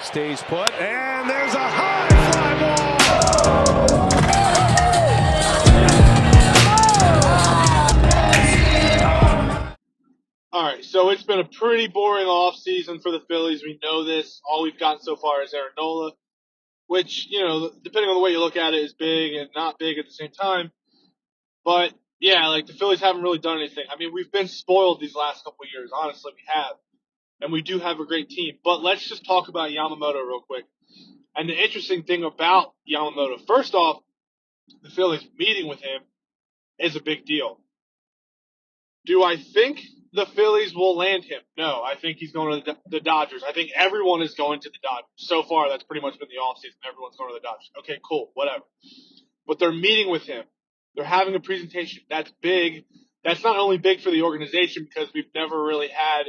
Stays put, and there's a high fly ball. All right, so it's been a pretty boring offseason for the Phillies. We know this. All we've gotten so far is Aaron Nola, which, depending on the way you look at it, is big and not big at the same time. But, yeah, the Phillies haven't really done anything. I mean, we've been spoiled these last couple of years. Honestly, we have. And we do have a great team. But let's just talk about Yamamoto real quick. And the interesting thing about Yamamoto, first off, the Phillies meeting with him is a big deal. Do I think the Phillies will land him? No, I think he's going to the Dodgers. I think everyone is going to the Dodgers. So far, that's pretty much been the offseason. Everyone's going to the Dodgers. Okay, cool, whatever. But they're meeting with him. They're having a presentation. That's big. That's not only big for the organization because we've never really had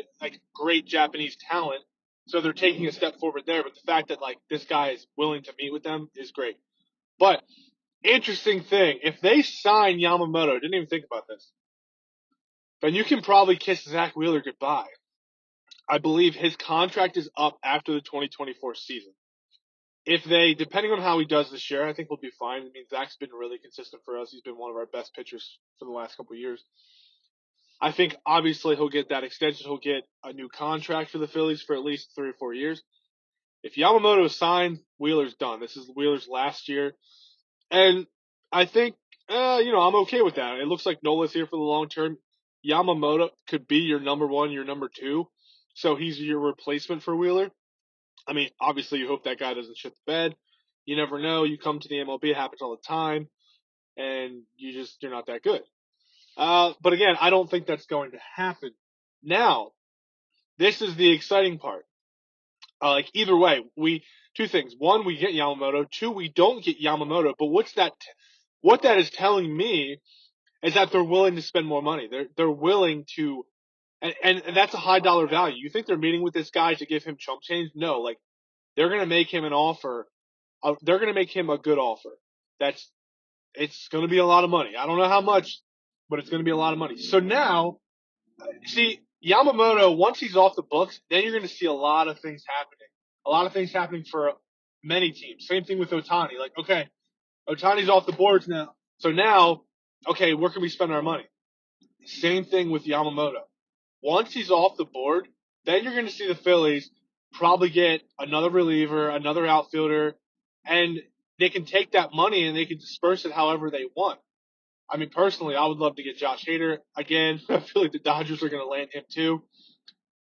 great Japanese talent. So they're taking a step forward there. But the fact that this guy is willing to meet with them is great. But interesting thing, if they sign Yamamoto, I didn't even think about this, then you can probably kiss Zach Wheeler goodbye. I believe his contract is up after the 2024 season. If they, depending on how he does this year, I think we'll be fine. I mean, Zach's been really consistent for us. He's been one of our best pitchers for the last couple of years. I think obviously he'll get that extension. He'll get a new contract for the Phillies for at least 3 or 4 years. If Yamamoto is signed, Wheeler's done. This is Wheeler's last year. And I think, I'm okay with that. It looks like Nola's here for the long term. Yamamoto could be your number one, your number two. So he's your replacement for Wheeler. I mean, obviously you hope that guy doesn't shit the bed. You never know. You come to the MLB, it happens all the time. And you're not that good. But again, I don't think that's going to happen. Now, this is the exciting part. Either way, two things. One, we get Yamamoto. Two, we don't get Yamamoto. But what that is telling me is that they're willing to spend more money. They're willing to, and that's a high dollar value. You think they're meeting with this guy to give him chump change? No, they're going to make him an offer. They're going to make him a good offer. It's going to be a lot of money. I don't know how much, but it's going to be a lot of money. So now, see, Yamamoto, once he's off the books, then you're going to see a lot of things happening. A lot of things happening for many teams. Same thing with Ohtani. Okay, Ohtani's off the boards now. So now, okay, where can we spend our money? Same thing with Yamamoto. Once he's off the board, then you're going to see the Phillies probably get another reliever, another outfielder, and they can take that money and they can disperse it however they want. I mean, personally, I would love to get Josh Hader. Again, I feel like the Dodgers are going to land him too.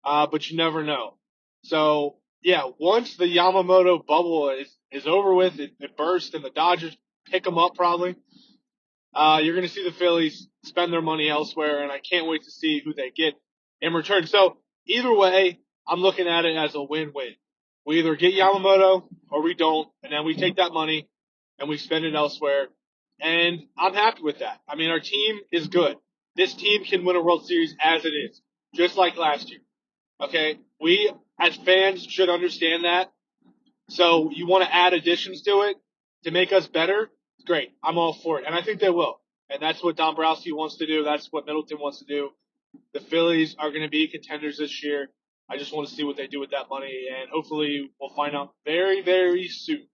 But you never know. So, yeah, once the Yamamoto bubble is over with, it bursts and the Dodgers pick him up probably, you're going to see the Phillies spend their money elsewhere, and I can't wait to see who they get in return. So, either way, I'm looking at it as a win-win. We either get Yamamoto or we don't, and then we take that money and we spend it elsewhere. And I'm happy with that. I mean, our team is good. This team can win a World Series as it is, just like last year. Okay? We, as fans, should understand that. So you want to add additions to it to make us better? Great. I'm all for it. And I think they will. And that's what Dombrowski wants to do. That's what Middleton wants to do. The Phillies are going to be contenders this year. I just want to see what they do with that money. And hopefully we'll find out very, very soon.